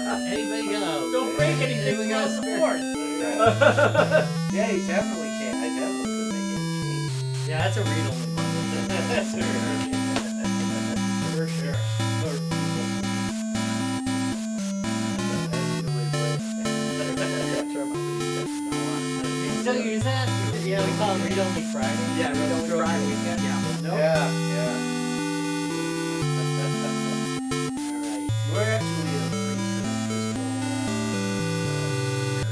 Anybody go? Don't break anything Anybody across got the a board. Yeah, you definitely can't. I definitely couldn't make any change. Yeah, that's a read-only bundle. That's For sure. You still use that? Yeah, we call it read-only Friday. Yeah, read-only Stroke Friday. weekend. Yeah. Nope. Yeah. Alright. We're actually a pretty good fiscal year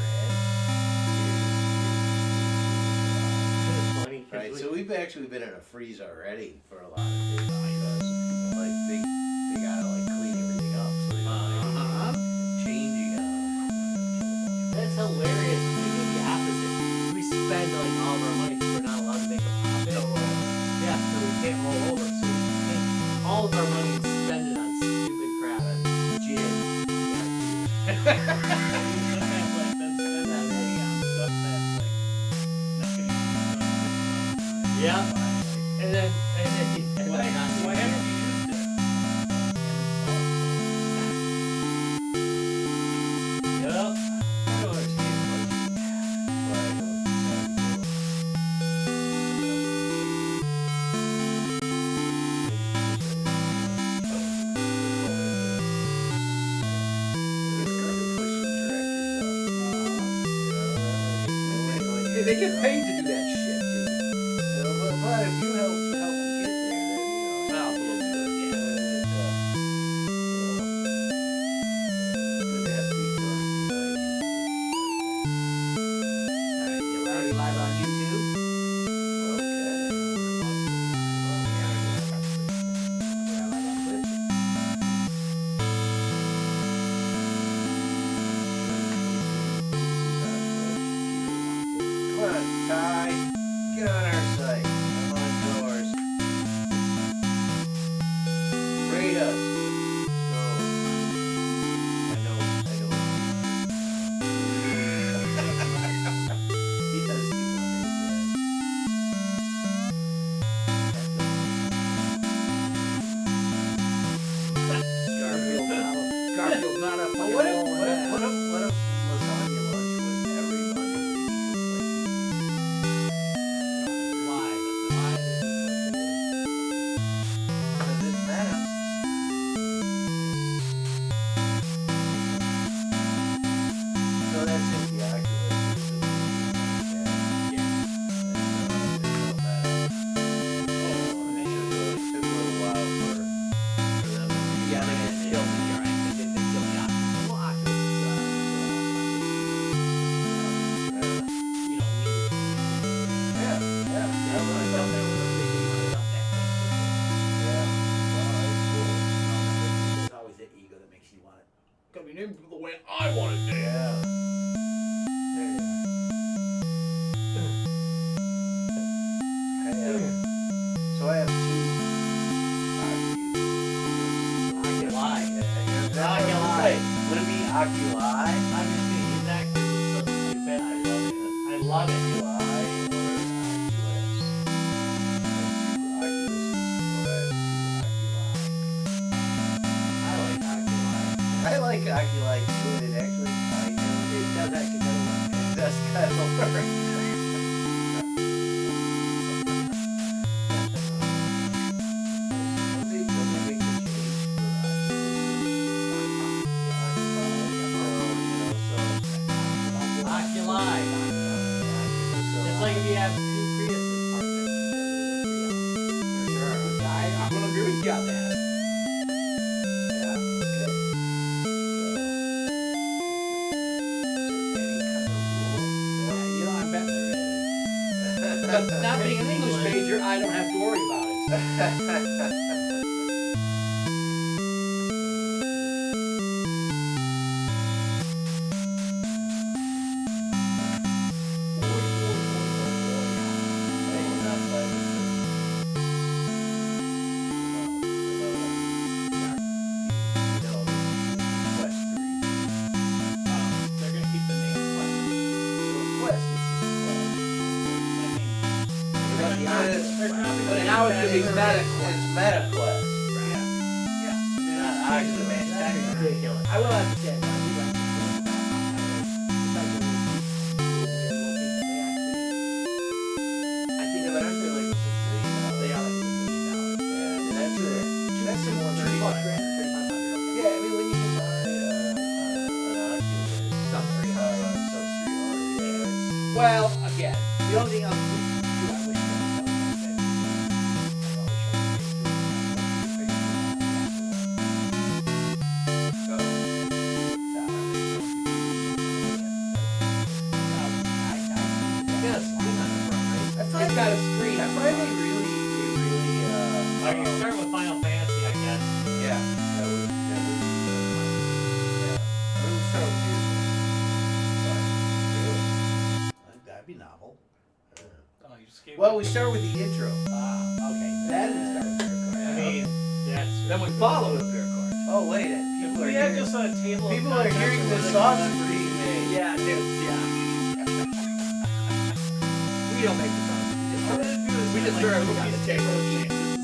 end. Right, so we've actually been in a freeze already for a lot of things because like they gotta like clean everything up so they don't have anything changing on them. That's hilarious. We do the opposite. We spend like all of our money because we're not allowed to make a profit. Yeah, so we can't roll over. So we take all of our money and spend it on stupid crap and gin. Yeah. And then you end up not Why using haven't it. you used it? Yep. I don't understand budgeting, but I don't Hey, they get paid to do that shit, dude. But if you help them get there, then Well, it's good. yeah. Good to have people. Alright, you live on YouTube? Come on, Ty. Get on our site. I'm on yours. Rate us. Go. I know. He does do Garfield's not a What fucking if roll in that. lasagna lunch was every Monday? Why? Why is it Because it's meta. So that's it, the Oculus is the took a little while for them to Yeah, they just killed me. You're right. They killed me. Well, Oculus is, you know, Yeah, there's always that ego that makes you want it. Gotta be named the way I want it named. yeah. So I have two Oculi. Oculi. Would it be Oculi? I'm just being that because it's so stupid. I love it. Oculi or Oculus? I like Oculi. I like Oculi too, and it actually kind of It does actually kind of work. does kind of work. Oculi. It's like if you have two Priuses parked next to each other. For sure. I'm gonna agree with you on that. Yeah, you know, I bet there is. But not being an English major, I don't have to worry about it. They're gonna keep the name Quest. But now it's gonna be Meta Quest. Yeah. Not Oculus. That's ridiculous. I will have to say, Well, again, the only thing else we do, I wish Yes, good on the front, right? That's it's got a screen. That's why they really. All right, you start with Final Fantasy, I guess. Yeah, that would be fine. Yeah. I mean, we start with yours. Really? That'd be novel. Oh, you just gave Well, we start with the intro. Okay. Then we start with beer I card. mean, that's. Then we follow with beer card. Oh wait, If people are we had hearing, just a table people of are contents hearing of the where they sausage come being made. Yeah, dude. Yeah. We don't make the sausage. All we had to do is We just like, throw everything look on at the this table. is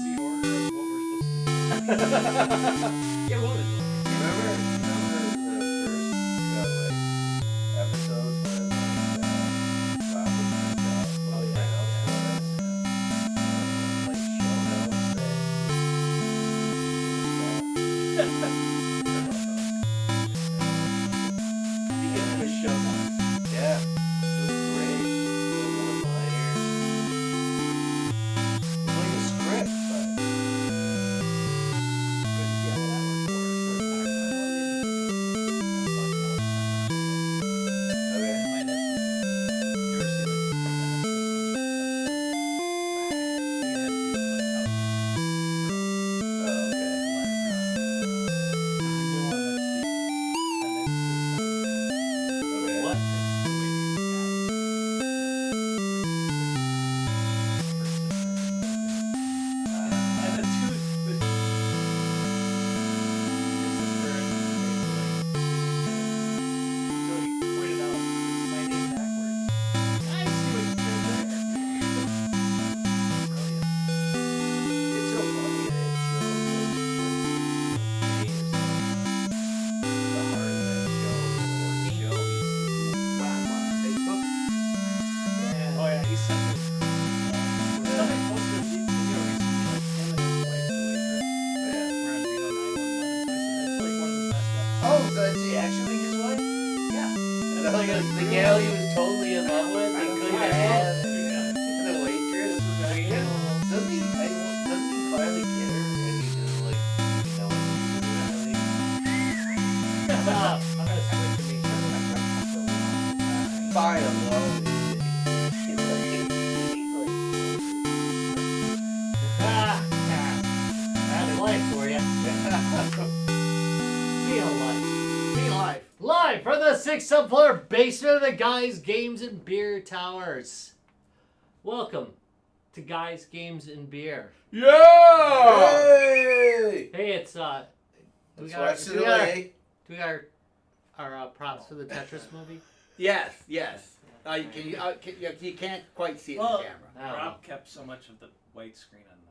the order of what we're supposed to do. Yeah, well, Remember the first episodes when Bob would print out little printouts for us, like show notes begin with show notes. yeah, it was great. Little one-liners. It was like a script, but okay. Oh, okay. What? And the two, the so he pointed out it's my name backwards. I see what you did there. Brilliant. It's so funny that it shows the heart of that show, or the show. Facebook. Oh yeah, he sent it. Somebody posted a video recently, like him and his wife, the waitress, Yeah. were on Reno 911. That's like one of the best episodes. Oh, so that's actually his wife? Yeah. That's like the gal he was totally in love with and couldn't have. And the waitress. Doesn't he finally get her? And he just like, you know, really? I'm gonna switch to me. Fine, I'm lonely. That's life for you. Real life. Be live. Live from the 6th floor basement of the Guys, Games, and Beer Towers. Welcome to Guys, Games, and Beer. Yeah. Hey! Hey, it's do we Let's got our, watch do it we got our, away. do we got our props for the Tetris movie? Yes. Yes. You can't quite see it in Well, the camera. Oh. Rob kept so much of the white screen on the.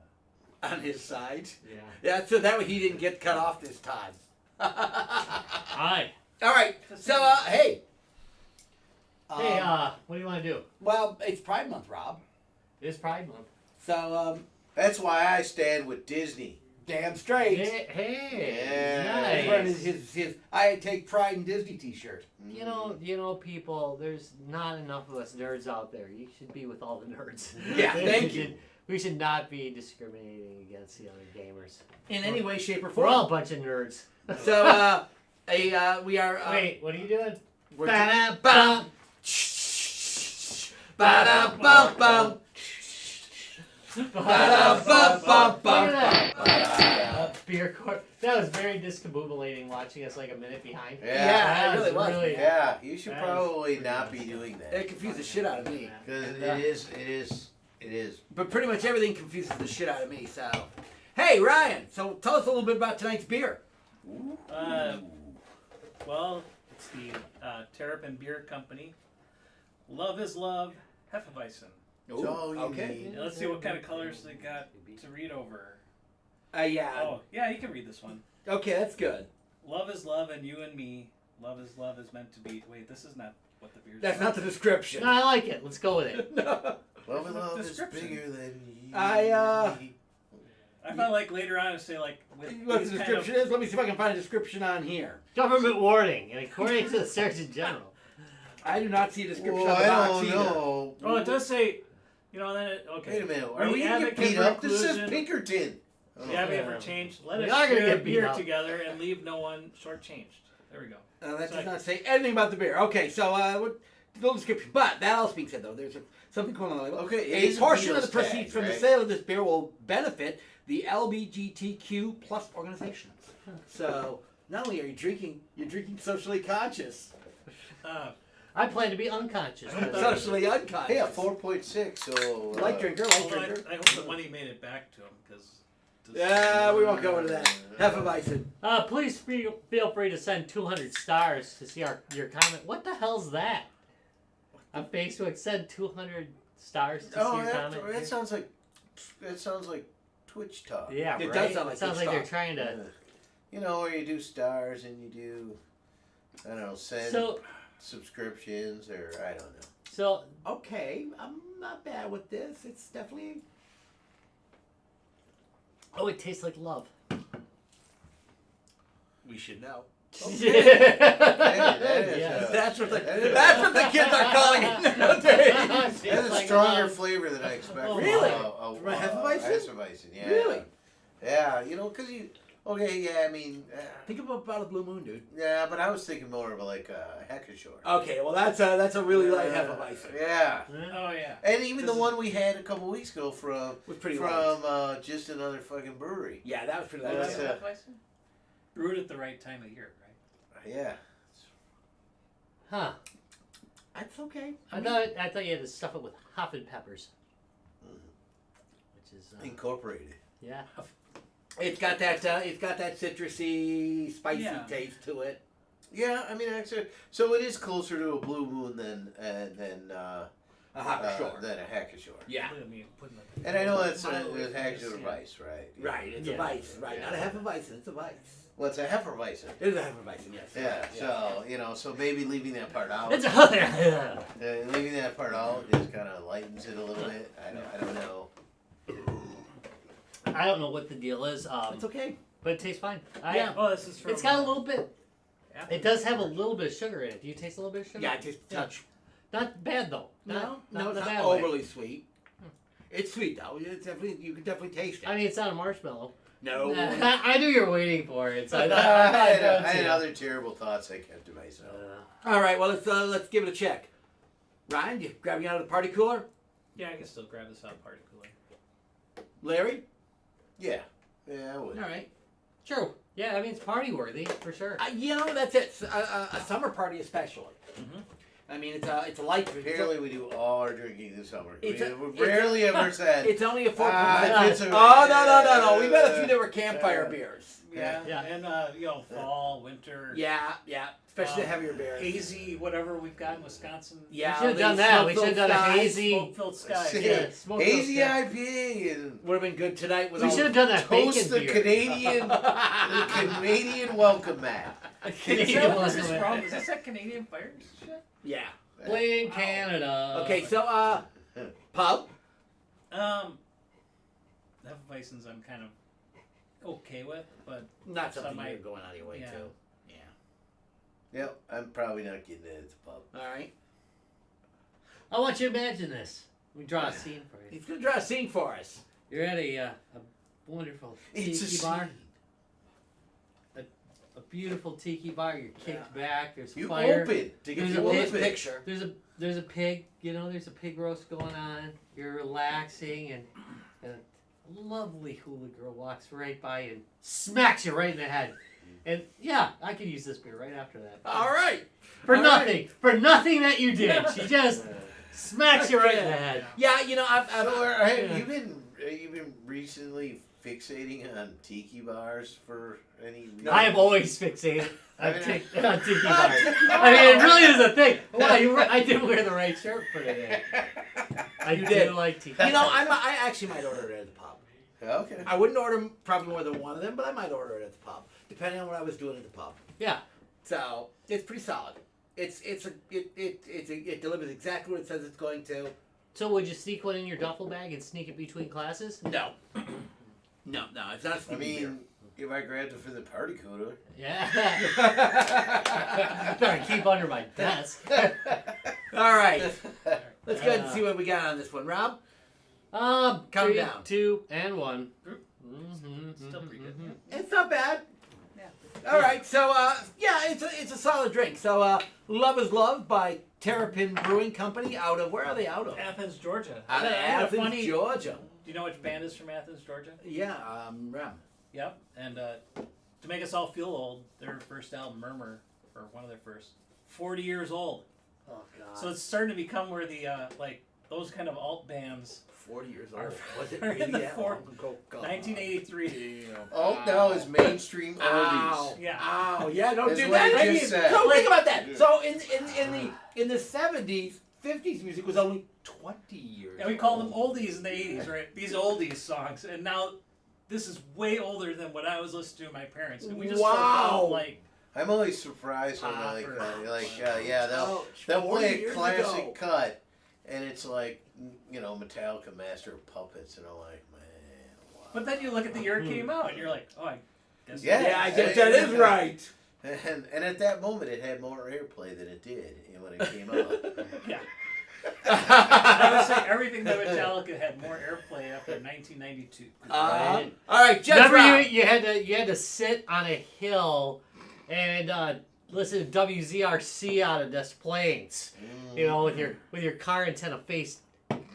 On his side. Yeah. Yeah, so that way he didn't get cut off this time. Hi. All right. So, hey. Hey, what do you want to do? Well, it's Pride Month, Rob. It is Pride Month. So, That's why I stand with Disney. damn straight. Hey, Yeah. He's wearing nice. his I take pride in Disney T-shirt. You know, people. There's not enough of us nerds out there. You should be with all the nerds. Yeah, thank you. We should not be discriminating against the other gamers. In any way, shape, or We're form. all a bunch of nerds. So, we are. Wait, what are you doing? We're Ba-da-bum. Ba-da-bum-bum. Ba-da-bum-bum-bum. Look at that. Beer court. That was very discombobulating watching us like a minute behind. Yeah. Yeah, it That really was. Yeah, you should That is probably pretty not be awesome. doing It that. confused the shit out of me. Because it is. But pretty much everything confuses the shit out of me, so. Hey, Ryan, so tell us a little bit about tonight's beer. Well, it's the Terrapin Beer Company. Love is Love, Hefeweizen. It's all you okay. need. Now let's see what kind of colors they got to read over. Yeah. Oh, yeah, you can read this one. Okay, that's good. Love is love and you and me. Love is meant to be. Wait, this is not what the beer's That's not the description. No, I like it. Let's go with it. No. Love and love is Description. bigger than you. I felt like later on to say like with What the these kind description is? Let me see if I can find a description on here. Government warning, and according to the Surgeon General. I do not see a description Well, of the I box don't either. know. Oh, it does say, then it, okay. Wait a minute. Are We we gonna get advocate beat for up? This says inclusion. Pinkerton. Oh. We advocate for change. Let We us are gonna share get beat beer up. together and leave no one shortchanged. There we go. That So does I- not say anything about the beer. Okay, so no description. But that also being said, though, there's something going on. Okay, it a is a portion of the Beatles proceeds tag, from the right? sale of this beer will benefit the LGBTQ plus organizations. So not only are you drinking, you're drinking socially conscious, I plan to be unconscious. socially unconscious. Hey, a 4.6. So Light drinker, light Well, drinker. I hope the money made it back to him because. Yeah, we won't go into that. Hefeweizen. Please feel free to send 200 stars to see your comment. What the hell's that? On Facebook, send 200 stars to see Oh, your comment. that sounds like Twitch talk. Yeah, It right? does sound like it sounds Twitch like they're talk. trying to. You know, where you do stars and you do, I don't know, send So, subscriptions or I don't know. so Okay, I'm not bad with this. It's definitely. oh, it tastes like love. We should know. That is, Yeah. That's what the kids are calling it nowadays. That's a stronger flavor than I expected. Oh, really? From a Hefeweizen? Hefeweizen, yeah. Really? Yeah, you know, because you. Okay, yeah, I mean. Think about a blue moon, dude. Yeah, but I was thinking more of like a Heckashore. Okay, well that's a really light Hefeweizen. Yeah. Oh yeah. And even This the is- one we had a couple weeks ago from Was pretty light. Just Another Fucking Brewery. Yeah, that was pretty Oh, light. that's too. a- Brewed at the right time of year, right? Yeah. Huh. That's okay. I thought you had to stuff it with hop and peppers. Which is Incorporated. yeah. It's got that citrusy, spicy Yeah. taste to it. Yeah, I mean, actually, so it is closer to a Blue Moon than A hot shore. than a Hackashore. Yeah. Look at me putting the- And I know it's a Mildly Hackashore yeah. Weiss, right? Yeah. Right, it's Yeah. a Weiss. Right, Yeah. not a Hefeweizen. It's a Weiss. Well, it's a Hefeweizen. It is a Hefeweizen, yes. Yeah, so, you know, so maybe leaving that part out. It's a Leaving that part out just kind of lightens it a little bit. I don't know. I don't know what the deal is, It's okay. but it tastes fine. Yeah. Oh, this is from. It's got a little bit. Apple. It does have a little bit of sugar in it. Do you taste a little bit of sugar? Yeah, it tastes a touch. Not bad though. No, Not no, in it's a not bad way. overly sweet. It's sweet though. It's definitely you can definitely taste it. I mean, it's not a marshmallow. No. I knew you were waiting for it. So I I had other terrible thoughts I kept to myself. All right. Well, let's give it a check. Ryan, you grabbing out of the party cooler? Yeah, I can still grab this out party cooler. Larry? Yeah. Yeah, I would. All right. True. Yeah, I mean, it's party worthy for sure. You know, that's it. A summer party especially. Mm-hmm. I mean, it's a light drink. Apparently, we do all our drinking this summer. It's a- We rarely ever said. It's only a 4.6. if it's a- Oh, no. We've had a few that were campfire beers. Yeah, Yeah. and fall, winter. Yeah. Especially the heavier beers. Hazy, whatever we've got in Wisconsin. Yeah. We should have done that. We should have done a skies. hazy. Smoke-filled skies. See, Yeah, smoke hazy those IPA and Would have been good tonight with We all should have done that toast bacon the beer. Canadian welcome mat. Is Canadian that what this wasn't is it? from? Is this that Canadian Fire shit? Yeah. Blame Canada. Okay, so pub. Hefeweizens I'm kind of okay with, but Not something Some you're might- going out of your way yeah. to. Yep, I'm probably not getting it at the pub. All right. I want you to imagine this. We draw a scene for you. He's gonna draw a scene for us. You're at a wonderful tiki bar. A beautiful tiki bar. You're kicked back. There's You fire. open. To There's give a you a pig- picture. There's a pig. You know, there's a pig roast going on. You're relaxing, and a lovely hula girl walks right by and smacks you right in the head. And yeah, I could use this beer right after that. All right. For all nothing. For nothing that you did. She just smacks you right in the head. Yeah, you know, You've been recently fixating on tiki bars for any reason? I am always fixated on I mean, tiki bars. I mean, it really is a thing. Wow, I did wear the right shirt for today. I You do did. like tiki. You know, I actually might order it at the pub. Okay. I wouldn't order probably more than one of them, but I might order it at the pub, depending on what I was doing at the pub. Yeah. So it's pretty solid. It delivers exactly what it says it's going to. So would you sneak one in your duffel bag and sneak it between classes? No. No, it's not a I sneaky beer. mean, if I grabbed it for the party cooler. Yeah. Better keep under my desk. All right. Let's go ahead and see what we got on this one, Rob. Count 3, down. 2, and 1. Still pretty good. It's not bad. Yeah. All right, so yeah, it's a solid drink. So Love is Love by Terrapin Brewing Company out of, where are they out of? Athens, Georgia. Out of I had a Athens, funny- Georgia. Do you know which band is from Athens, Georgia? Yeah, Ram. Yep. And to make us all feel old, their first album, Murmur, or one of their first, 40 years old. Oh, God. So it's starting to become where the like those kind of alt bands. 40 years Are- old. Was it are really in the that four- long ago? God. 1983. Alt now is mainstream Ow. oldies. Yeah. Ow. Yeah, don't That's do what that. you just said. So Like- think about that. So in the 70s, 50s music was only 20 years And we call them old. oldies in the 80s, right? These oldies songs. And now this is way older than what I was listening to my parents. And we just Wow. start like, I'm always surprised when Pop like, or- yeah, Ouch, they'll 40 play a years classic ago. cut, and it's like, you know, Metallica, Master of Puppets, and I'm like, man, wow. but then you look at the year it came out and you're like, oh, I guess. Yeah. Yeah, I guess that is right. And at that moment, it had more airplay than it did when it came out. Yeah. I would say everything by Metallica had more airplay after 1992. All right, Judge Remember, Rob. you had to sit on a hill and listen to WZRC out of Des Plaines. You know, with your car antenna faced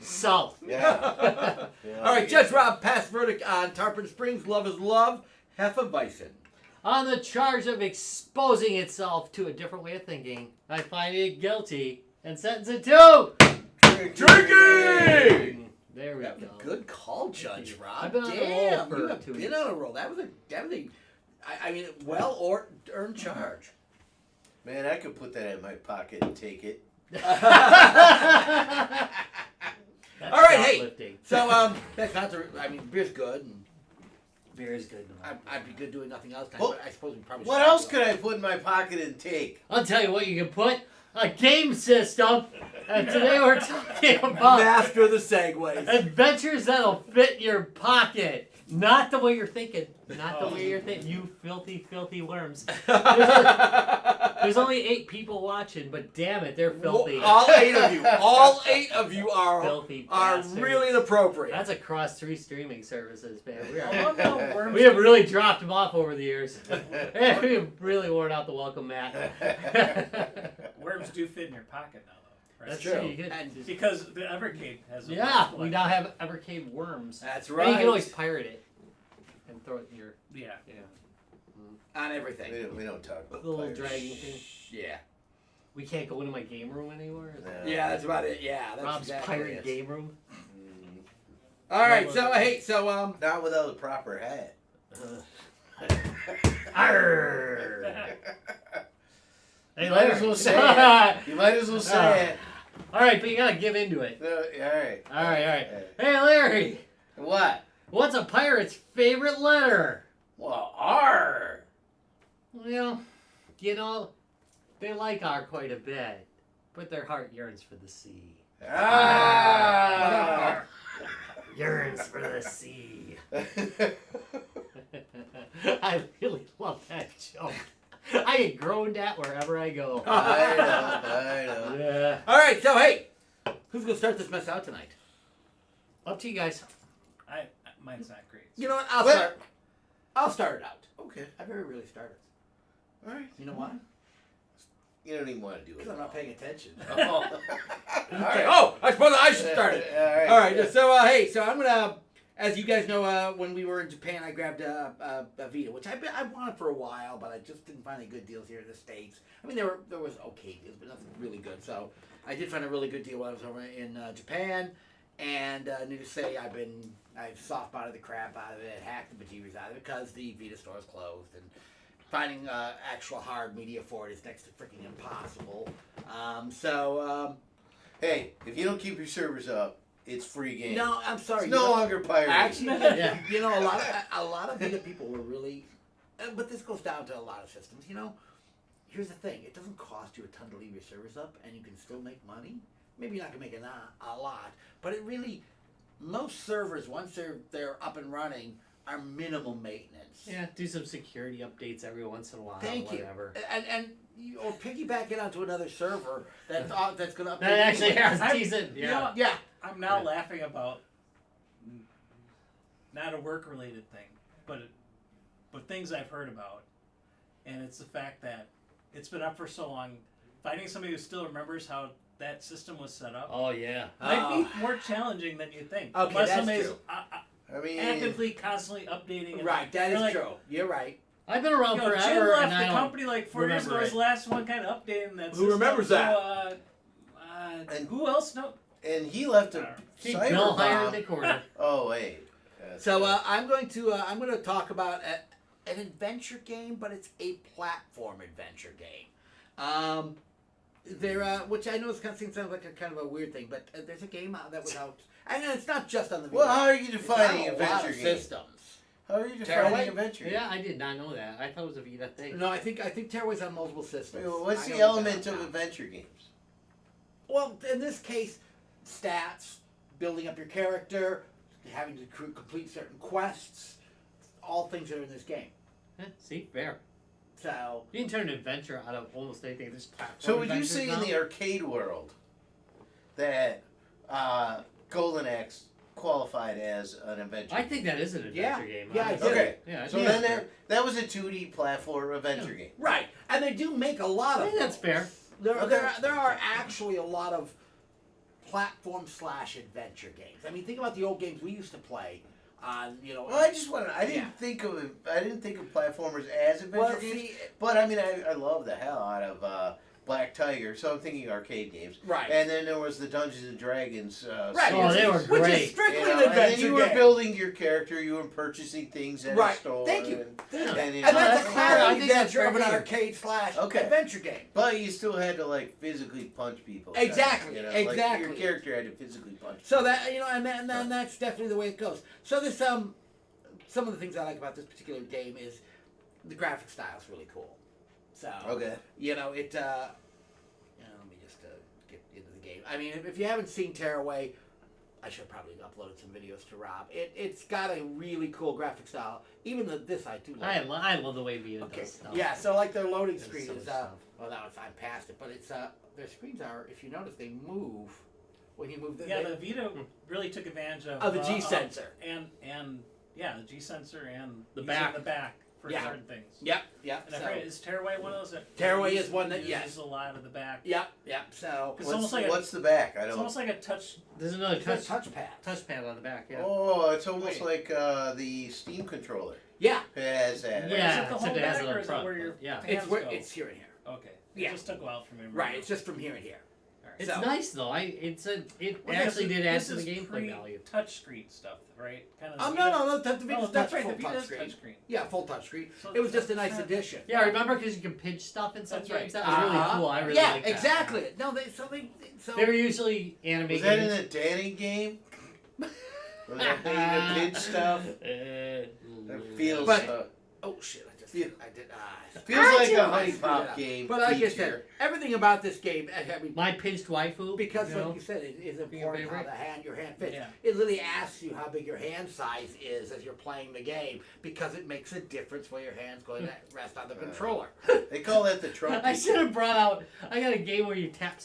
south. Yeah. All right, Judge Rob, pass verdict on Tarpon Springs, Love is Love, Hefeweizen. On the charge of exposing itself to a different way of thinking, I find it guilty and sentence it to Drinking! There we Yeah, go. good call, Judge Rob. I've been on a roll Damn, for you have 2 been weeks. on a roll. That was a I mean, well earned charge. Man, I could put that in my pocket and take it. That's All right, hey. shoplifting. So that's not the. I mean, beer's good, and Beer is good. I'd be good doing nothing else. Well, But I suppose we probably. What should else go. could I put in my pocket and take? I'll tell you what you can put. A game system. And today we're talking about Master of the segues. adventures that'll fit your pocket. Not the way you're thinking. Not the way you're thinking. You filthy, filthy worms. There's only 8 people watching, but damn it, they're filthy. All 8 of you. All 8 of you are Filthy are bastards. really inappropriate. That's across 3 streaming services, man. Oh, no, Worms We have really dropped them off over the years. We have really worn out the welcome mat. Worms do fit in your pocket now, though. Right? That's true. true. You get- And- Because the Evercade has a yeah, worms we now have Evercade worms. That's And right. you can always pirate it and throw it in your Yeah. On everything. We don't talk about the little pirates. dragging thing. Yeah. We can't go into my game room anymore. No. Yeah, that's about it. Yeah, that's Rob's exactly pirate it. game room. Mm, All right, so hey, so Not without a proper hat. Arrgh. Hey, You might as well say it. You might as well say it. All right, but you gotta give into it. No, all right. All right. Hey, Larry, What? what's a pirate's favorite letter? Well, R. Well, you know, they like R quite a bit, but their heart yearns for the sea. Ah. Yearns for the sea. I really love that joke. I get groaned at wherever I go. I know. Yeah. all right, so hey, who's gonna start this mess out tonight? Up to you guys. Mine's not great. You know what? I'll Well- start. I'll start it out. Okay. I very rarely start it. All right. You know why? You don't even want to do it. Because I'm not paying attention. Oh. Okay. Oh, I suppose I should start it. All right. So hey, so I'm gonna, as you guys know, when we were in Japan, I grabbed a Vita, which I wanted for a while, but I just didn't find any good deals here in the States. I mean, there was okay deals, but nothing really good. So I did find a really good deal when I was over in Japan, and needless to say, I've soft-botted the crap out of it, hacked the bejeebers out of it because the Vita store is closed, and finding actual hard media for it is next to freaking impossible. Hey, if you don't keep your servers up, it's free game. No, I'm sorry. It's you no know- longer pirated. Actually, Yeah. you know, a lot of Vita people were really, but this goes down to a lot of systems. You know, here's the thing: it doesn't cost you a ton to leave your servers up, and you can still make money. Maybe you're not gonna make a lot, but it really, most servers once they're up and running are minimal maintenance. Yeah, do some security updates every once in a while. Thank you. Whatever. And or piggyback it onto another server that's going to update. That actually anyway. has I'm- season. you know Yeah. what? Yeah. I'm now Yeah. laughing about not a work-related thing, but things I've heard about, and it's the fact that it's been up for so long. Finding somebody who still remembers how that system was set up Oh yeah. might be more challenging than you think. Okay, unless that's somebody's true. I mean, actively, constantly updating. And Right, that you're is like, true. You're right. I've been around You know, Jim forever, left and I the don't company like 4 years ago. remember His it. last one kind of updating that. Who system. remembers So, that? And- who else knows? and he left a See, Bill hired cyber the quarter. Oh wait. So I'm going to talk about an adventure game, but it's a platform adventure game. Which I know is kind of sounds like a kind of a weird thing, but there's a game out that was out, and it's not just on the. Well, how are you It's defining on a lot adventure of game? systems. How are you Tearaway? defining adventure game? Yeah, I did not know that. I thought it was a Vita thing. No, I think Tearaway's on multiple systems. Wait, what's I the know element that of now. adventure games? Well, in this case, stats, building up your character, having to complete certain quests, all things that are in this game. See, fair. So You can turn an adventure out of almost anything. This platform. So would you adventures say now? in the arcade world that Golden Axe qualified as an adventure? I think that is an adventure Yeah. game. Yeah, I honestly. did. Okay. Yeah, I So think then that's fair. that was a 2D platform adventure game. right, and they do make a lot I of. think that's fair. There are actually a lot of platform/adventure games. I mean, think about the old games we used to play on. Well, I just wanted. I didn't Yeah. think of platformers as adventure Well, games. see, But I mean, I love the hell out of Black Tiger, so I'm thinking arcade games. right, And then there was the Dungeons and Dragons. right. Oh, they were which great. is strictly You know, an and then adventure you were game. building your character, you were purchasing things at Right. a store. Thank you. And, Thank you. and, And know, that's a I classic think that's adventure of an fair game. arcade/adventure game. But you still had to like physically punch people. Exactly, You know, exactly. Like your character had to physically punch. So that and that's definitely the way it goes. So there's some of the things I like about this particular game is the graphic style is really cool. So Okay. it. Let me just get into the game. I mean, if you haven't seen Tearaway, I should have probably uploaded some videos to Rob. It's got a really cool graphic style. Even this I do like. I love the way Vita Okay. does stuff. Yeah. So like their loading Does screen some is stuff. well now I'm past it, but it's their screens are, if you notice, they move when you move. Yeah, the Vita really took advantage of the G sensor. and yeah, the G sensor and The using back. the back for Yeah. certain things. Yep. And I forget, is Tearaway one of those? Tearaway uses- is one that- uses yes. a lot of the back. Yep. So It's almost like What's the back? I It's don't. almost like a touch. There's another it's a touchpad. touchpad on the back. Yeah. Oh, it's almost Wait. like the Steam controller. Yeah. It has that. Yeah. Yeah, Is it the except whole it has back it or up is it front. where your but yeah. hands go? It's here and here. Okay. Yeah. It just took a while for me to remember. Right. It's just from here and here. It's So- nice though. It Well, actually did add this to the is gameplay value. Touchscreen stuff, right? Kind of. No. The Oh, Vita's that's touch right. full The Vita's touchscreen. touchscreen. Yeah, full touchscreen. So It was just a that's nice not- addition. Yeah, remember because you can pinch stuff in some That's games. right. That was really Uh-huh. cool. I really yeah, liked that. exactly. No, so They were usually anime Was that in games. a Danny game? Was that the pinch stuff? Uh, That feels. But- oh shit! Yeah. I did. feels like a I honey screwed it pop up. game. But like I feature. said, everything about this game, I mean, my pinched waifu. because you like know? you said, it is Being your important how favorite? your hand fits. Yeah. It literally asks you how big your hand size is as you're playing the game because it makes a difference where your hand's going to rest on the controller. They call that the Trump. I should have brought out. I got a game where you tap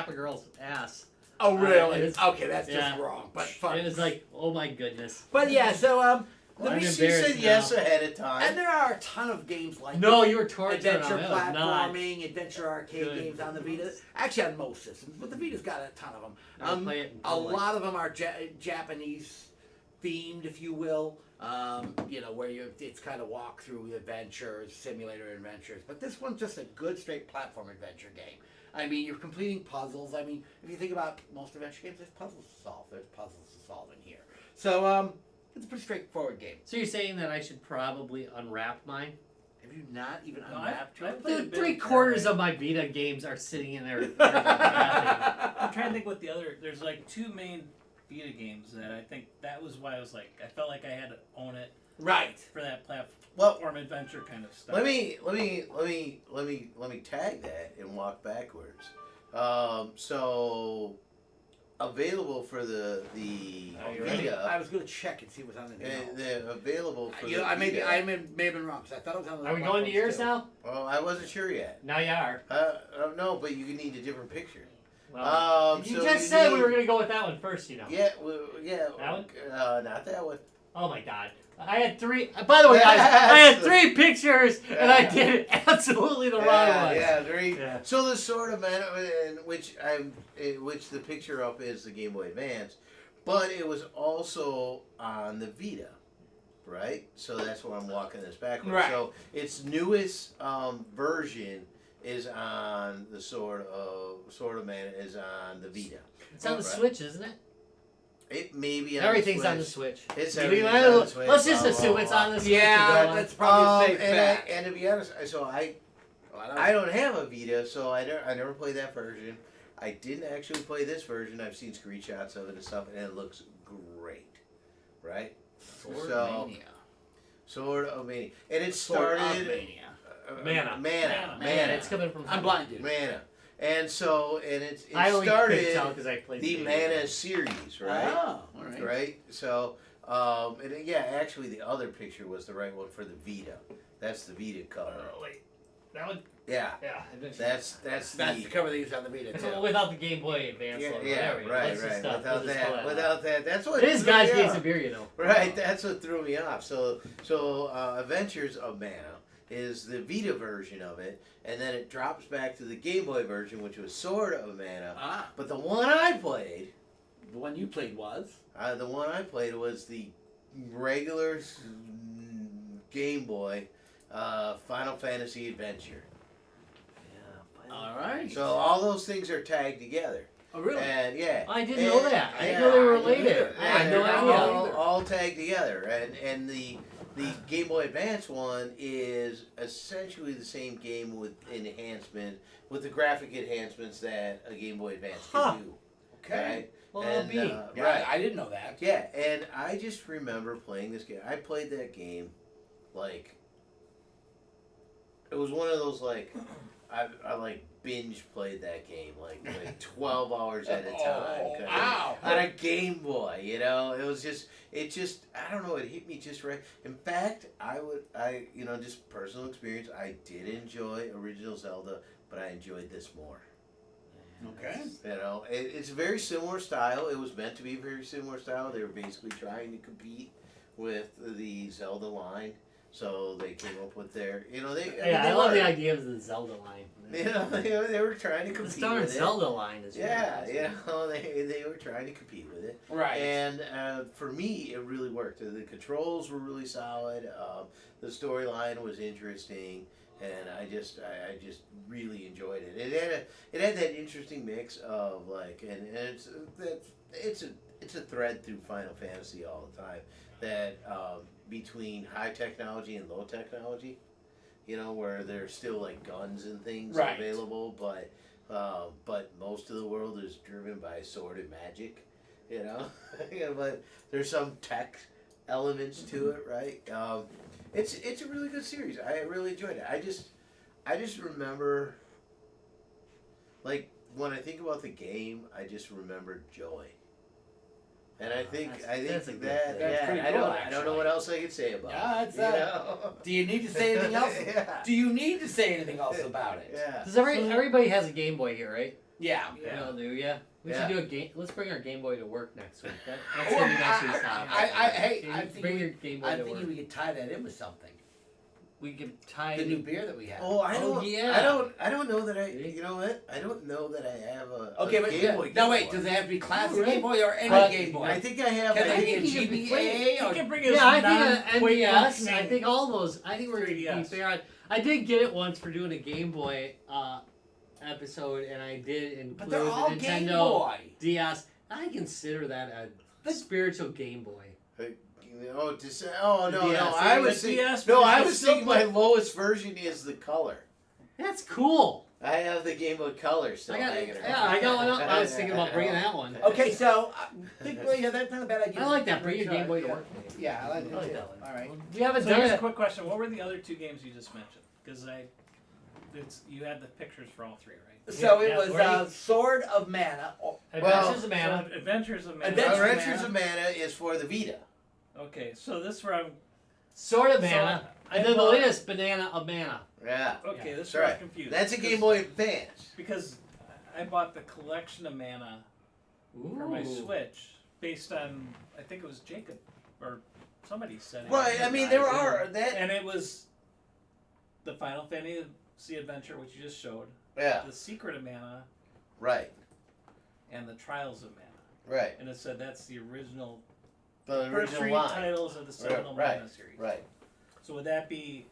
a girl's ass. Oh really? it's- Okay, that's yeah. just wrong, but fun. It was like, oh my goodness. But yeah, so Let I'm me see. You embarrassed said yes now. ahead of time. and there are a ton of games like No, this. you were torturing Adventure them. It was not. platforming, adventure arcade Good. games on the Vita. Actually, on most systems, but the Vita's got a ton of them. I'll play it in A public. lot of them are Japanese themed, if you will. Where it's kind of walk through adventures, simulator adventures. But this one's just a good straight platform adventure game. I mean, you're completing puzzles. I mean, if you think about most adventure games, there's puzzles to solve. There's puzzles to solve in here. So it's a pretty straightforward game. So you're saying that I should probably unwrap mine? Have you not even No, unwrapped I yours? played a The bit three of quarters Tearaway. of my Vita games are sitting in there. I'm trying to think what the other. There's like two main Vita games that I think that was why I was like I felt like I had to own it Right. for that Well, platform adventure kind of stuff. let me tag that and walk backwards. So available for the Are you ready? I Vita. was going to check and see what's on the video. They're available for You the know, I may Vita. have been wrong because I thought it was on the. Are we going to yours now? Well, I wasn't sure yet. Now you are. No, but you need a different picture. Well, you so just said we need- were gonna go with that one first, you know. Yeah, well, yeah. That one? Not that one. Oh my god. I had 3. By the way, guys, I had 3 pictures and I did absolutely the wrong one. Yeah, three. Yeah. So the sort of man, in which the picture up is the Game Boy Advance, but it was also on the Vita, right? So that's why I'm walking this backwards. Right. So its newest version is on the sort of man is on the Vita. It's on the Right. Switch, isn't it? It may be on Everything's the on the Switch. Switch. It's We everything's might- on the Switch. Let's just Blah, assume blah, it's blah. on the Switch. Yeah, Go that's probably a safe bet. and to be honest, so I don't have a Vita, so I never played that version. I didn't actually play this version. I've seen screenshots of it and stuff, and it looks great, right? Sword of Mania, and it started Mana. Mana. It's coming from. I'm blind, dude. Mana, and it I only could started tell because I played the game. Mana series, right? Oh, all right. Right. So, actually, the other picture was the right one for the Vita. That's the Vita cover. Wait, that one. Yeah. Yeah. That's That's the cover they use on the Vita too. Without the Game Boy Advance. Yeah, logo. yeah, There we go. right. Let's just stop. Without Let's just call that, that without that, that's what It is threw God's me case off. of beer, you know. Right, that's what threw me off. So Adventures of Mana is the Vita version of it, and then it drops back to the Game Boy version, which was Sword of Mana. Ah, But the one I played, the one you played was. was the regular Game Boy Final Fantasy Adventure. All right. So all those things are tagged together. Oh, really? And yeah, I didn't know that. I didn't yeah, know they were I didn't related. either. I had Yeah, no they're idea. all tagged together, and the Game Boy Advance one is essentially the same game with the graphic enhancements that a Game Boy Advance Huh. can do. Okay. Right? Well, And, be. Yeah, right. I didn't know that. Yeah, and I just remember playing this game. I played that game like it was one of those like I like binge played that game like 12 hours at a time. Oh, kinda, wow. on a Game Boy, you know, it just I don't know, it hit me just right. In fact, just personal experience, I did enjoy original Zelda, but I enjoyed this more. Okay. You know, it's a very similar style. It was meant to be a very similar style. They were basically trying to compete with the Zelda line, so they came up with their, I love the idea of the Zelda line. They were trying to The compete darn with it. Zelda line is. Yeah, really they were trying to compete with it. Right. And for me, it really worked. The controls were really solid. The storyline was interesting, and I just really enjoyed it. It had that interesting mix of like, and it's a thread through Final Fantasy all the time that between high technology and low technology. Where there's still like guns and things Right. available, but most of the world is driven by sword and magic, but there's some tech elements to it, right? It's a really good series. I really enjoyed it. I just remember, like, when I think about the game, I just remember joy. And I think that's a good that thing. That's pretty I cool, don't know actually. what else I could say about Yeah, it. it's, Do you need to say anything else? Yeah. Do you need to say anything else about it? Yeah. Does everybody has a Game Boy here, right? Yeah. We all do, yeah. We Yeah. should do a game. Let's bring our Game Boy to work next week. That's Well, gonna be next week's topic. I think bring we- your Game Boy I'm to thinking work. we could tie that in with something. We could tie The new beer that we have. Oh, I don't. yeah. I don't know that I. See? You know what? I don't know that I have a. Okay, a but Game Boy. no, Game wait. Boy. Does it have to be classic Right. Game Boy or any But- Game Boy? I think I have. Can I they think be a you can GBA play- or? He can bring his Yeah, I think non-quick NDS. functioning- I think all those. I think we're gonna be 3DS. fair on. I did get it once for doing a Game Boy episode, and I did include But they're all the Game Nintendo Boy. DS. I consider that a spiritual Game Boy. Oh, to say, oh no, DS. no! I The was thinking, DS no, I version was still thinking my lowest version is the color. That's cool. I have the Game Boy Color still I got, hanging around. yeah, I got one up. I was thinking about bringing that one. Okay, so yeah, that's not a bad idea. I like that. Bring your Game Boy to work. Yeah, I like I like it. that one. All right. We haven't So done here's a it. quick question: what were the other two games you just mentioned? Because you had the pictures for all three, right? So Yeah, it was right. Sword of Mana. Adventures of Mana. So Adventures of Mana. Adventures of Mana is for the Vita. Okay, so this is where I'm. Sword of So, Mana. I And then the bought- latest, Banana of Mana. Yeah. Okay, Yeah, this is That's where I'm right. confused. That's a Game Boy Advance. Because I bought the collection of Mana for my Switch based on, I think it was Jacob or somebody said it. Right. I mean, there are that. And it was the Final Fantasy Adventure, which you just showed, Yeah. the Secret of Mana, Right. and the Trials of Mana. Right. And it said that's the original The first original three line. titles of the Seminole Right. Mana series. Right. So would that be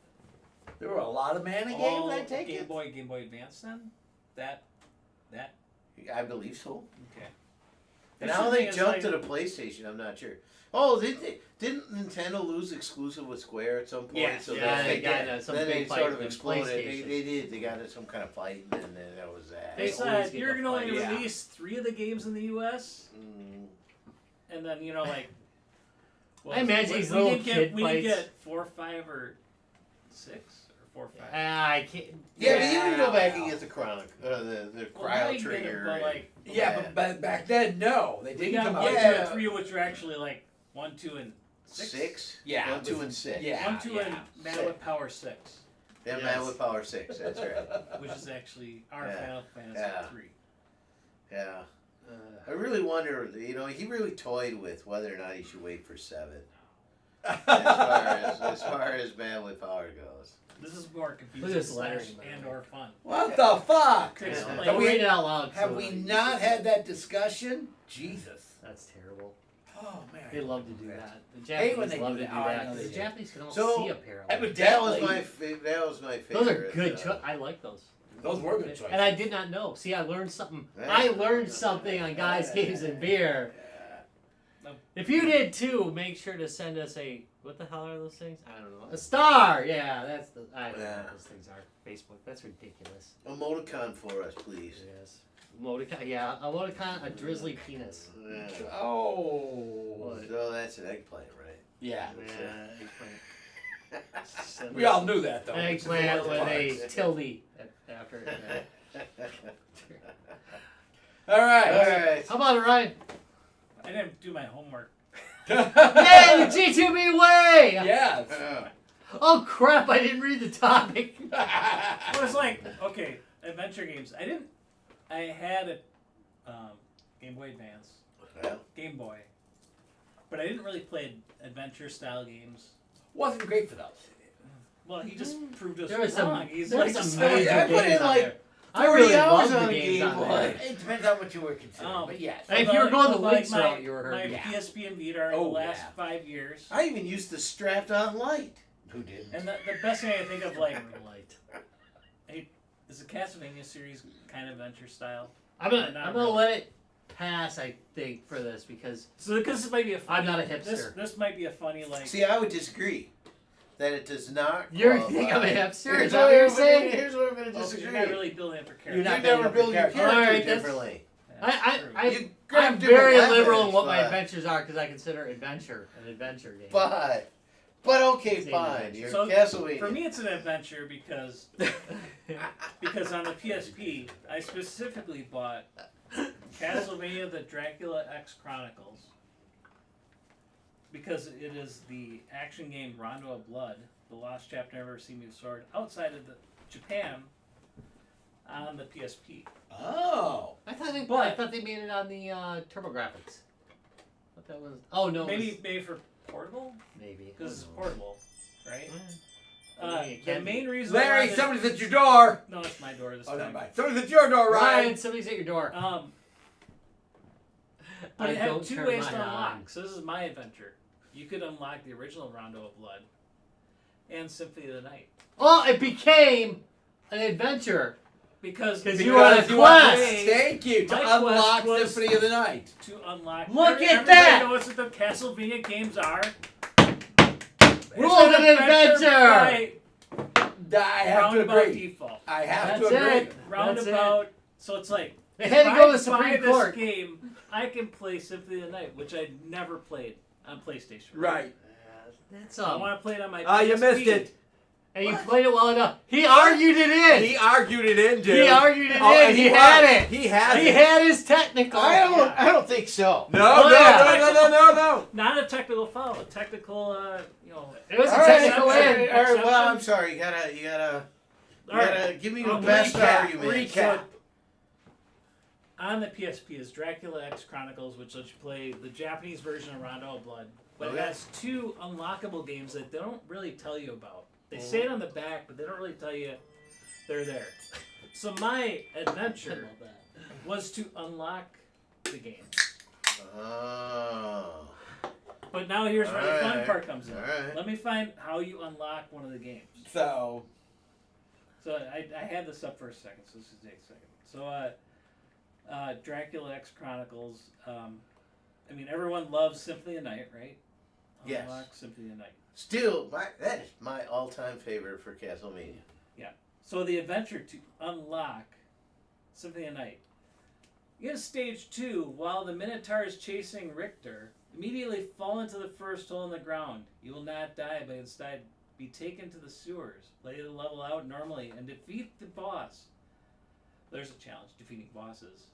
There were a lot of Mana games, all I take Game it. Boy, Game Boy Advance then? That I believe so. okay. And There's how something they that's jumped like- to the PlayStation, I'm not sure. Oh, didn't Nintendo lose exclusive with Square at some point? Yes, so yeah, then they got some then big they fight sort of with exploded. PlayStation. They did. They got into some kind of fight, and then that was that. They They always said get you're the gonna only fight. Yeah. release 3 of the games in the US, Mm, and then like. I imagine these little kid we fights. didn't get 4, 5, or 6 or 4, 5. I can't. yeah, but you can go back and get the Chronic, the Well, Cryo now you get it, Trigger. but and- like Yeah, but back then, no, they we didn't got come 1, out. 2, Yeah. and 3, which are actually like 1, 2, and 6. 6. Yeah, 1, 2, and 6. Yeah, 1, 2, and Man Six. with Power 6, Yeah, Yes. Man with Power 6. That's right. which is actually our Yeah. Final Fantasy Yeah. 3. Yeah. I really wonder. He really toyed with whether or not he should wait for 7. as far as Man with Power goes. This is more Look at confusing this lettering, slash by the and way. or fun. What the fuck? To explain. Don't Have we- read it out loud. Have so we you not just- had that discussion? Jesus. That's terrible. Oh man. They love to do that. The Hate when Japanese they love do to do that. Oh, I that. know The they do. Japanese can all So, see a parallel. I would That was Definitely. my favorite. Those are good. I like those. Those were good choices. And I did not know. See, I learned something. Yeah. I learned something on Guys, Games, and Beer. If you did too, make sure to send us a. What the hell are those things? I don't know. A star. Yeah, that's the. I don't know Yeah. what those things are. Facebook. That's ridiculous. Emoticon for us, please. Yes. Emoticon. Yeah, emoticon. A drizzly penis. Yeah. Oh. So that's an eggplant, right? Yeah. Yeah. Eggplant. We all knew that though. Eggplant with a tilde after it. Yeah. All right. All right. How about it, Ryan? I didn't do my homework. Yay, the G2B way! Yes. Oh crap! I didn't read the topic. It was like, okay, adventure games. I had a Game Boy Advance, Well, Game Boy, but I didn't really play adventure style games. Wasn't great for those. Well, he just proved us There was wrong. some. He's There was like, some I major put in games on like there. I 40 really hours love on the a games Game on Boy. there. It depends on what you were considering, Oh. but yes. Hey, if you were going the like Lynx my, route, you were my hurt. Yeah. PSP and Vita in Oh, the last yeah. 5 years. I even used the strapped-on light. Who didn't? And the best thing I think of, like, Light. is the Castlevania series kind of adventure style. I'm gonna let it pass. I think for this because So because this might be a funny, I'm not a hipster. This might be a funny like. See, I would disagree. That it does not. You qualify. think I'm a hipster? Here's Is that what you're saying? Here's what I'm going to Oh, 'cause disagree. you're not really building it for character. You're not You building never up build your character. character Alright, that's- differently. I You grab I'm different very weapons, liberal in what my but- adventures are because I consider an adventure game. But okay, Same fine. adventure. You're So, Castlevania. For me, it's an adventure because on the PSP, I specifically bought Castlevania: The Dracula X Chronicles because it is the action game Rondo of Blood, the Lost Chapter Never Seen Me with Sword, outside of Japan on the PSP. Oh. I thought they But- made it on the TurboGrafx. What that was? Oh no, it Maybe for portable maybe because it's portable, right? Yeah, it The can be. main reason. I Larry, wanted- somebody's at your door. No, it's my door this Oh, time. never mind. Somebody's at your door, Ryan, Ryan. somebody's at your door. But I it had don't 2 turn ways to mine unlock. on. So this is my adventure. You could unlock the original Rondo of Blood and Symphony of the Night. Oh, it became an adventure. Because You were on a quest. Thank you. To My quest unlock was- Symphony of the Night. to unlock. Look at everybody that! knows what the Castlevania games are. Rules of It's an adventure! I have to roundabout agree. default. I have That's to agree. it. Roundabout. So it's like They had to if go to I the Supreme buy Court. this game, I can play Symphony of the Night, which I never played on PlayStation. Right. That's I want to play it on my. Ah, you PSP. missed it. And you played it well enough. He argued it in. He argued it in, dude. He argued it Oh, in. and He had it. He had He it. had his technical. I don't think so. No. Not a technical foul. A technical, It was a All right, technical all right, in. all right, well, I'm sorry. You gotta give me your best argument. Recap. On the PSP is Dracula X Chronicles, which lets you play the Japanese version of Rondo of Blood. But it Okay. has 2 unlockable games that they don't really tell you about. They say it on the back, but they don't really tell you they're there. So my adventure was to unlock the game. Oh. But now here's where the fun Alright. part comes in. Alright. Let me find how you unlock one of the games. So I had this up for a second, so this is take a second. So Dracula X Chronicles. I mean, everyone loves Symphony of Night, right? Yes. Unlock Symphony of Night. Still, that is my all-time favorite for Castlevania. So the adventure to unlock Symphony of Night. You get to stage 2 while the Minotaur is chasing Richter. Immediately fall into the first hole in the ground. You will not die, but instead be taken to the sewers. Lay the level out normally and defeat the boss. There's a challenge, defeating bosses.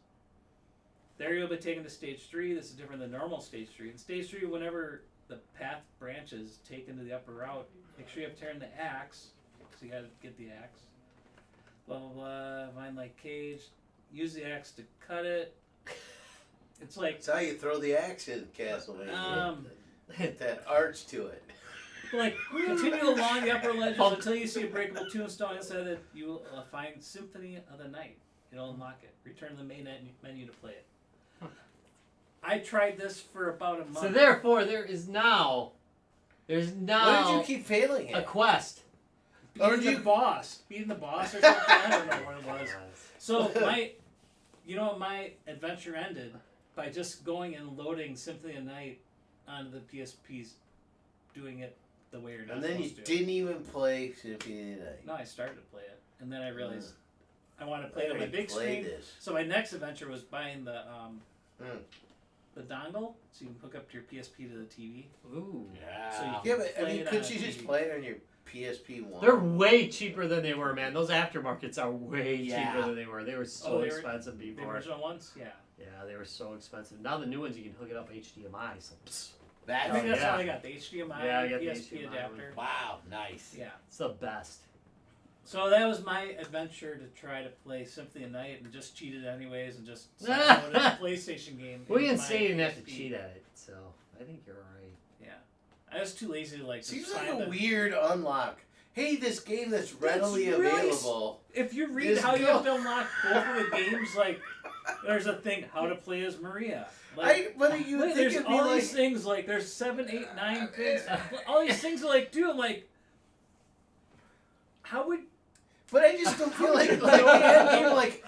There you'll be taken to stage 3. This is different than normal stage 3. In stage 3, whenever the path branches take into the upper route, make sure you have turned the axe. So you gotta get the axe. Blah blah blah. Find like cage. Use the axe to cut it. It's like That's how you throw the axe in Castlevania. Get that arch to it. continue along the upper ledges until you see a breakable tombstone inside that you will find Symphony of the Night. It'll unlock it. Return to the main menu to play it. I tried this for about a month. So therefore, there's now What did you keep failing a at? quest. Beating the boss or something. I don't know what it was. So my adventure ended by just going and loading Symphony of Night onto the PSPs, doing it the way you're not And then you supposed to. didn't even play Symphony of the Night. No, I started to play it, and then I realized I want to play it on I my big played screen. this. So my next adventure was buying the dongle, so you can hook up your PSP to the TV. Ooh. So you Yeah, but I Play mean, it couldn't on you a just TV. play it on your PSP One? They're way cheaper than they were, man. Those aftermarkets are way Yeah. cheaper than they were. They were so they were- expensive The before. original ones, yeah. Yeah, they were so expensive. Now the new ones you can hook it up HDMI. So I think that's yeah. how I got the HDMI, Yeah, I got the PSP HDMI adapter. wow, nice. Yeah. it's the best. So that was my adventure to try to play Symphony of Night, and just cheated anyways, and just downloaded a PlayStation game. We into didn't my say you didn't have to PSP. cheat at it, so I think you're alright. Yeah, I was too lazy to Seems just like find a the- weird unlock. Hey, this game that's readily really available. If you read Just how you go. have to unlock both of the games, like there's a thing how to play as Maria. Like, But you would think there's it'd be all like, these things like there's 7, 8, 9 things. All these things are like, dude, I'm like, how would but I just don't feel like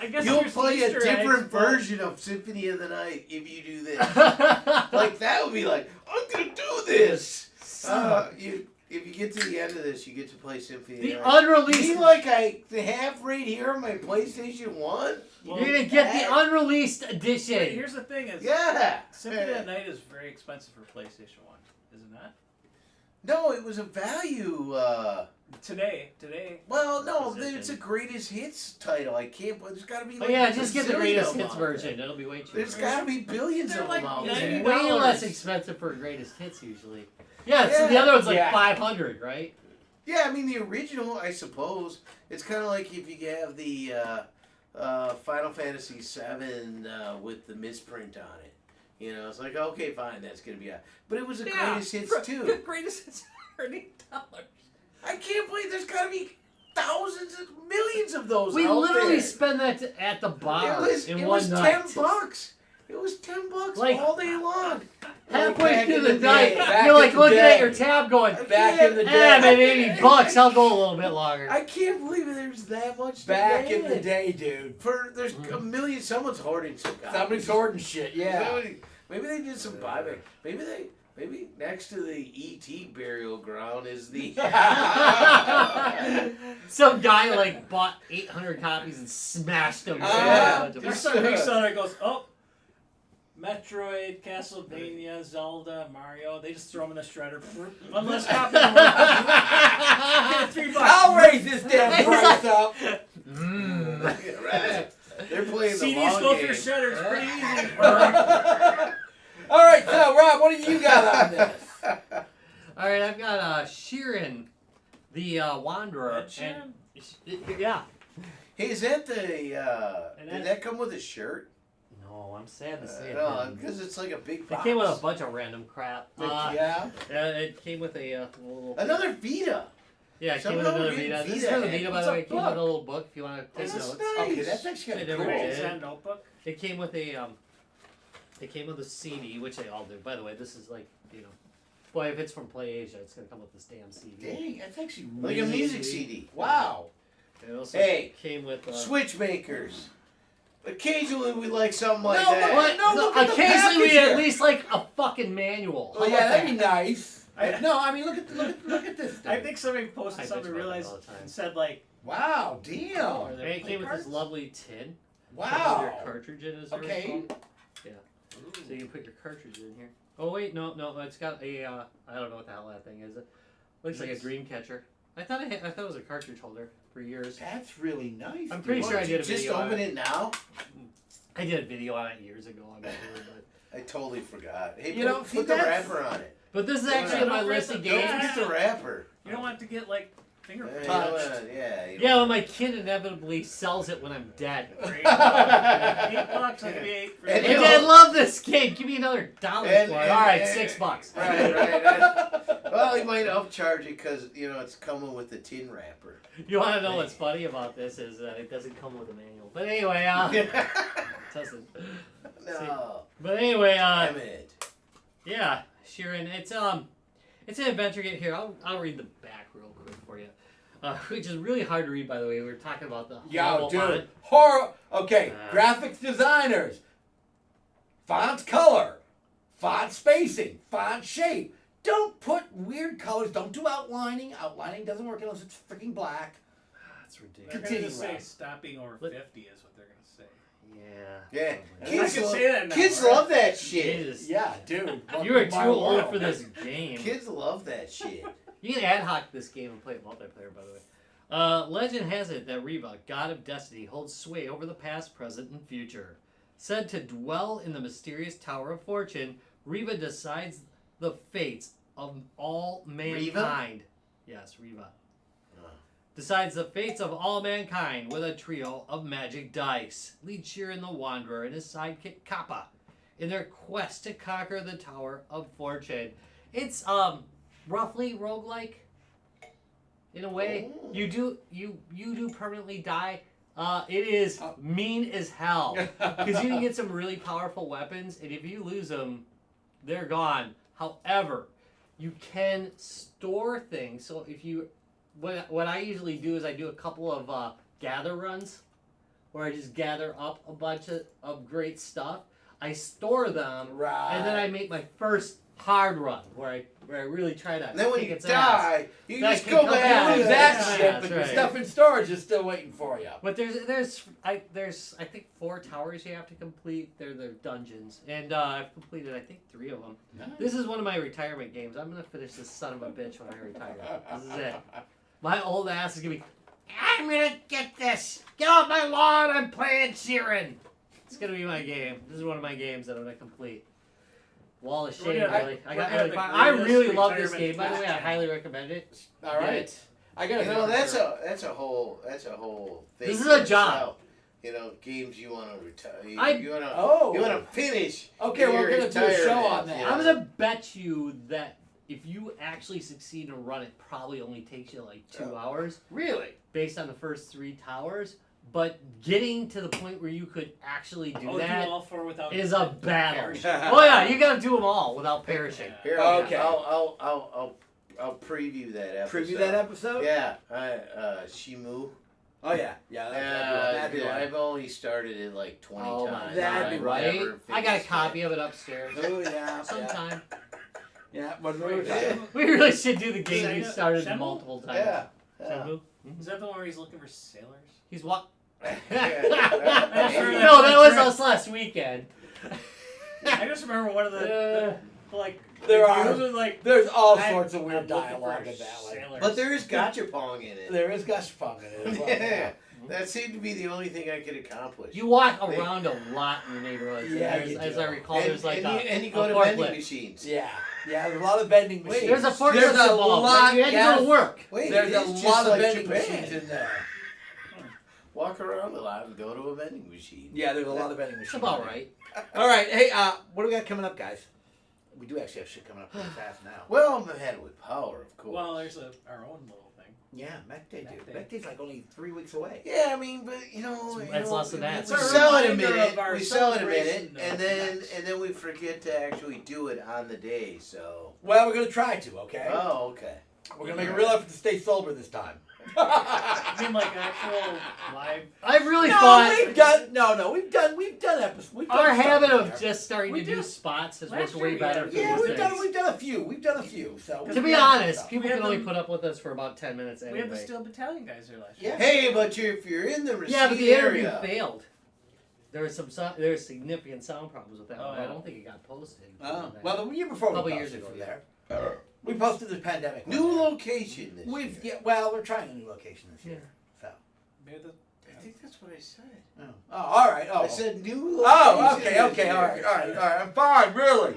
I guess you'll there's play a Easter different eggs, but- version of Symphony of the Night if you do this. Like that would be like, I'm gonna do this. If you get to the end of this, you get to play Symphony The of the Night. unreleased. See, like I have right here on my PlayStation 1? You're gonna get the unreleased edition. But here's the thing: is Yeah. Symphony of the Night is very expensive for PlayStation 1, is it not? No, it was a value. Today. Well, no, Position. it's a greatest hits title. I can't. There's got to be. Oh Like yeah, a just get the bazillion greatest of them hits out version. there. It'll be way cheaper. There's got to be billions They're of like them out It's there. way $90. less expensive for greatest hits usually. Yeah, so Yeah. the other one's like Yeah. 500, right? Yeah, I mean the original, I suppose. It's kind of like if you have the Final Fantasy VII with the misprint on it. You know, it's like okay, fine, that's gonna be. But it was a greatest hits too. Greatest hits $30. I can't believe there's got to be thousands and millions of those. We out literally there. spend that at the bar in it one was night. $10. It was $10 Like- all day long. Halfway Back through in the the night, day. Back you're in like the looking day. at your tab going, Back in the day. I'm at $80. I'll go a little bit longer. I can't believe there's that much. Back in demand. the day, dude. There's a million. Someone's hoarding some. copies. Somebody's hoarding shit, yeah. Maybe they did some buyback. Maybe next to the ET burial ground is the. Some guy like bought 800 copies and smashed them. Yeah. There's some big seller that goes, oh, Metroid, Castlevania, Zelda, Mario. They just throw them in the shredder. Unless copyright. $3. I'll raise this damn price up. Right. They're playing the CDs long go game. through shredders pretty easy. All right, so Rob, what do you got on this? All right, I've got Sheeran, the Wanderer. Ed Sheeran? Yeah. Hey, is that the? Did that come with a shirt? No, I'm sad to say it. No, didn't. because it's like a big It box. came with a bunch of random crap. Yeah. It came with a little. Another Vita. Yeah, it came with Somehow another we're getting Vita. This is Vita for the head. Vita, by It's the a way. It came with a book. little book if you want to take This is notes. nice. Okay, that's actually kind They of never cool. did. Is that a notebook? It came with a It came with a CD, which they all do. By the way, this is like boy, if it's from Play Asia, it's gonna come with this damn CD. Dang, that's actually Like like a a music music CD. Wow. It also Hey, came with. Switch makers. Occasionally we like something like No, that. but- No, look at the occasionally we package at least like a fucking manual. Well, How yeah, about that'd be that? nice. No, I mean, look at this thing. I think somebody posted I something bitch to about that realize all the time. and said like, Wow, oh, damn. are there And it play came with cards? this lovely tin. Wow. Your cartridge in is Okay. Yeah. So you can put your cartridge in here. Oh wait, no, it's got a I don't know what the hell that thing is. It looks like a dream catcher. I thought it was a cartridge holder for years. That's really nice. I'm pretty dude. sure I did a Just video on open it. it now? I did a video on it years ago. I'm sure, I totally forgot. Hey, You know, put see, the that's- wrapper on it. but this is Yeah. actually on my Don't list of rip it. games. Don't forget the wrapper. You don't want to get like Yeah, fingerprints. you don't wanna- yeah, you Yeah, well, my kid inevitably sells it when I'm dead. $8 would be $8 for And Hey, you know- Dad, love this game. Give me another dollar And- for it. and- All right, and- $6. Right. Well, he might upcharge it because it's coming with the tin wrapper. You want to know what's funny about this is that it doesn't come with a manual. But anyway, it doesn't. No. But anyway, Damn it. yeah, Sheeran, it's an adventure game. Here, I'll read the back real quick for you, which is really hard to read, by the way. We were talking about the Yo, horrible dude. font. Horror. Okay, graphics designers. Font color. Font spacing. Font shape. Don't put weird colors. Don't do outlining. Outlining doesn't work unless it's freaking black. That's They're ridiculous. going to Continue, say Rob. stop being over Let- 50 is what they're going to say. Yeah. Yeah. Probably. I Kids, can love, say that now, kids right? love that shit. Jesus. Yeah, dude. You are too My old world. for this game. Kids love that shit. You can ad hoc this game and play it multiplayer, by the way. Legend has it that Riva, god of destiny, holds sway over the past, present, and future. Said to dwell in the mysterious Tower of Fortune, Riva decides the fates of all mankind. Yes, Riva. Decides the fates of all mankind with a trio of magic dice. Lead Sheeran the Wanderer and his sidekick Kappa in their quest to conquer the Tower of Fortune. It's roughly roguelike in a way. Oh. You do permanently die. It is mean as hell because you can get some really powerful weapons, and if you lose them, they're gone. However, you can store things. So if you what I usually do is I do a couple of gather runs where I just gather up a bunch of great stuff. I store them, Right. and then I make my first hard run where I really try to And then when kick you its ass. die, you That just can go come back back. to Lose Yeah, that yeah, shit, that's but your right. stuff in storage is still waiting for you. But there's I think 4 towers you have to complete. They're dungeons, and I've completed I think 3 of them. Nice. This is one of my retirement games. I'm gonna finish this son of a bitch when I retire. This is it. My old ass is gonna be. I'm gonna get this. Get off my lawn. I'm playing Sheeran. It's gonna be my game. This is one of my games that I'm gonna complete. Wall of We're Shame, gonna- really. I we're got gonna really have fun. the I greatest really love this retirement game. By the way, I class. highly recommend it. All right. I got You know, that's a whole thing. This is a in job. itself. You know, games you want to retire. You want to. Oh. You want to finish. Okay, your we're gonna do a show retirement, on that. you I'm know. gonna bet you that if you actually succeed and run it, probably only takes you like 2 hours, Really? based on the first 3 towers. But getting to the point where you could actually do Oh, that do all 4 without is a battle. parachute. Oh yeah, you gotta do them all without perishing. Here, Okay. I'll preview that episode. Preview that episode? Yeah, Shimu. Oh yeah, yeah. That'd be Dude, one. I've only started it like 20 Oh my times. That'd be I've right. never I got a finished copy it. of it upstairs. Oh yeah. Sometime. Yeah. What were we Wait, saying? We really should do the game we Shenmue? started Shenmue? multiple times. Yeah. Shenmue? Is that the one where he's looking for sailors? He's what? Yeah. No, that was us last weekend. I just remember one of the like. There reviews are. was like. There's all I'm- sorts of I'm weird looking dialogue for in that one. sailors. But there is gotcha pong in it. There is Gus Funk in it as well. Yeah. That seemed to be the only thing I could accomplish. You walk around a lot in your neighborhood. Yeah, There's- you as do. I recall, there's like and you a go to forklift. vending machines. Yeah, there's a lot of vending Wait, machines. There's a forklift There's a involved. lot. You had to go to work. Wait, There's it a is just lot of like vending Japan. machines in there. Walk around a lot and go to a vending machine. Yeah, there's a lot of vending It's machines. about in there. right. All right, hey, what do we got coming up, guys? We do actually have shit coming up pretty fast now. Well, I'm ahead with power, of course. Well, there's our own little thing. Yeah, Mech Day, Mech dude. Day. Mech Day's like only 3 weeks away. yeah, I mean, but That's less than that. We It's a sell it a reminder minute. of our We sell it a minute, celebration of and then we forget to actually do it on the day. So. Well, we're gonna try to, okay? Oh, okay. We're gonna make a real effort to stay sober this time. I mean, like actual live. I really No, thought we've done episodes. We've done our stuff habit in of there. just starting We to do did. spots is Last what's way year, better yeah. for Yeah, these we've done things. a few. We've done a few. So To be yeah, honest, so. people We had can only them- put up with us for about 10 minutes We had the anyway. Steel Battalion guys here last Yeah. year. Hey, but if you're in the receiving Yeah, but the interview area, failed. There was there was significant sound problems with that one. I Oh. don't think it got posted. Oh, well, the year before Couple we years posted ago, from yeah. there. We posted the pandemic. one new there. location this We've year. we're trying a new location this year. So. Maybe the. I think that's what I said. Oh, all right. Oh, I said new location. Oh, okay, this okay, year. all right. I'm fine, really.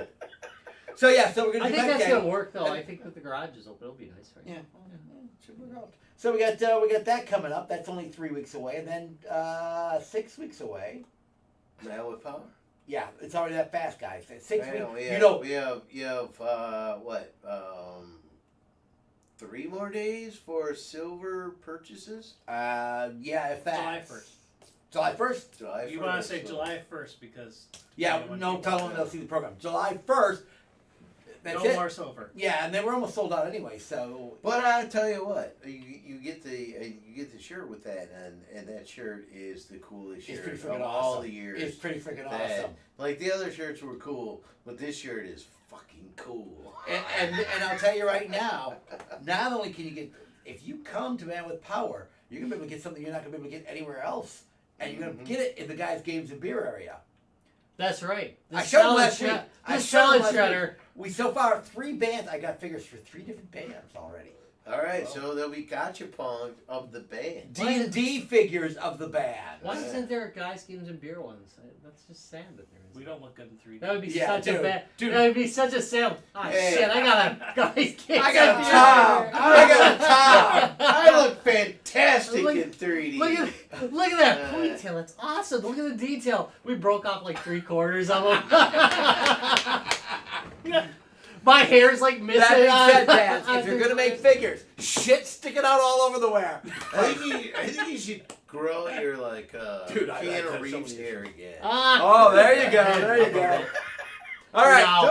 So yeah, so we're gonna I do think Mech that's Day. gonna work though. I think with the garage is open, it'll be nice. Right? Yeah. Should work out. So we got that coming up. That's only 3 weeks away, and then 6 weeks away. Now with power. Yeah, it's already that fast, guys. 6 I weeks. know, You know, you have what? 3 more days for silver purchases. yeah, if that. July 1st. July 1st. July You 1st, want to say so- July 1st because. Yeah, when no, people- tell them they'll see the program. July 1st. That's no it. more silver. Yeah, and they were almost sold out anyway. So. But I tell you what, you get the shirt with that, and that shirt is the coolest It's shirt pretty of freaking all awesome. the years. It's pretty freaking that- awesome. Like the other shirts were cool, but this shirt is fucking cool. And I'll tell you right now, not only can you get, if you come to Man with Power, you're gonna be able to get something you're not gonna be able to get anywhere else, and you're gonna get it in the guys' games and beer area. That's right. I showed them last week. I The showed them salad last shredder. week. We so far 3 bands. I got figures for 3 different bands already. All right, so there'll be gotcha pong of the band. D&D figures of the band. Why isn't there a guys, games, and beer ones? That's just sad that there We isn't. don't look good in 3D. That would be Yeah, such dude, a bad. dude. That would be such a sale. Ah, Hey. shit! I got a guys, games, I got and a beer. top. I got a top. I look fantastic Look- in 3D. Look at that ponytail. That's awesome. Look at the detail. We broke off like 3/4 of them. My hair's like missing. That being on- said, Dad, on if you're gonna make figures, shit sticking out all over the wear. I think you should grow your like Dude, I like that Keanu so Reeves many hair again. Oh, there you go. There you go. All right. Now-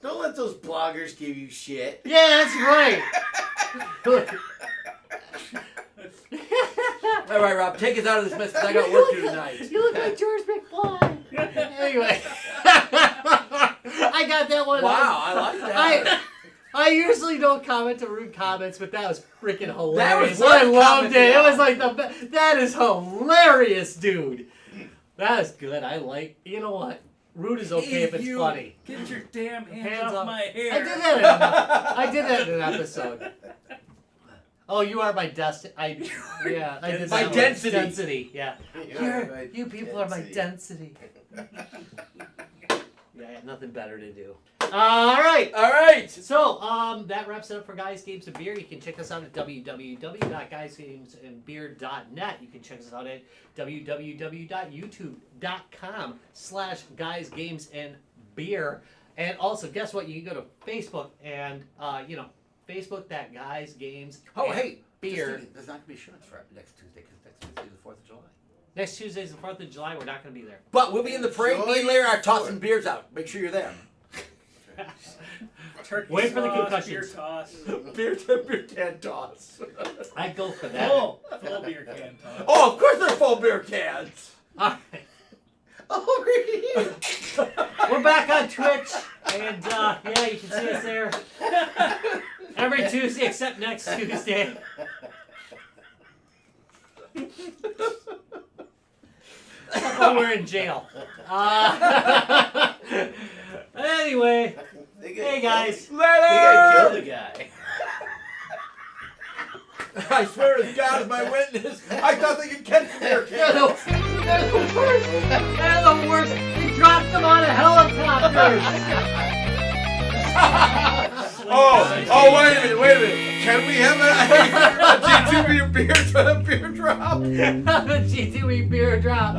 Don't let those bloggers give you shit. Yeah, that's right. All right, Rob, take us out of this mess because I got work to do tonight. You look like George McFly. Anyway, I got that one. Wow, I like that. I usually don't comment to rude comments, but that was freaking hilarious. That was I worth loved it. It commenting was like that is hilarious, dude. That is good. I like. You know what? Rude is okay if it's you funny. Get your damn hands, Hands off up. my hair. I did that in an episode. Oh, you are my destiny. I did My that one. density. Density. Yeah. You're You people are my density. Yeah, I have nothing better to do. All right. All right. So, that wraps it up for Guys, Games, and Beer. You can check us out at www.guysgamesandbeer.net. You can check us out at www.youtube.com/guysgamesandbeer. And also, guess what? You can go to Facebook and, Facebook that Guys, Games, Oh, and hey, Beer. There's not gonna be shirts for next Tuesday because next Tuesday is the 4th of July. Next Tuesday's the 4th of July. We're not going to be there. But we'll be in the parade. Me and Larry are tossing beers out. Make sure you're there. Turkey Wait for the sauce, concussions. Beer toss. beer can toss. I'd go for that. Full beer can toss. Oh, of course they're full beer cans. All right. Over here. We're back on Twitch, and yeah, you can see us there every Tuesday except next Tuesday. Oh, we're in jail. Anyway, hey guys. They gotta kill Later. the guy. I swear as God is my witness, I thought they could catch the bear They're king. the worst. They're the worst. They dropped them on a helicopter. Oh, wait a minute. Can we have a G2B beer drop? G2B beer drop.